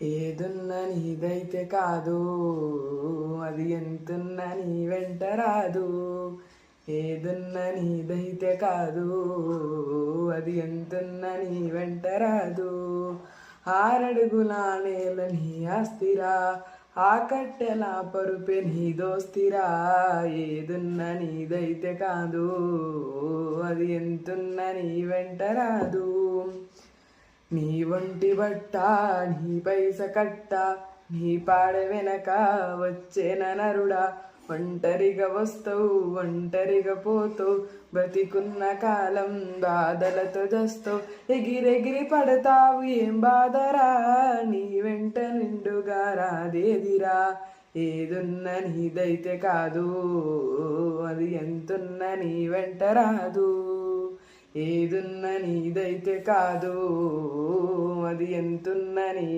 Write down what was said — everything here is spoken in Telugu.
ఏదున్న నీదైతే కాదు, అది ఎంతున్న నీ వెంట రాదు. ఏదున్న నీదైతే కాదు, అది ఎంతున్న నీ వెంట రాదు. ఆరడుగుల నేల నీ ఆస్తిరా, ఆ కట్టెల పరుపే నీ దోస్తిరా. ఏదున్న నీదైతే కాదు, అది ఎంతున్న నీ వెంట రాదు. నీ ఒంటి బట్ట, నీ పైస కట్ట, నీ పాడ వెనక వచ్చేన నరుడా. ఒంటరిగా వస్తావు, ఒంటరిగా పోతావు, బ్రతికున్న కాలం బాధలతో జస్తావు. ఎగిరెగిరి పడతావు, ఏం బాధరా, నీ వెంట నిండుగా రాదేదిరా. ఏదున్న నీదైతే కాదు, అది ఎంతున్న నీ వెంట రాదు. ఏదున్న నీదైతే కాదు, అది ఎంతున్న నీ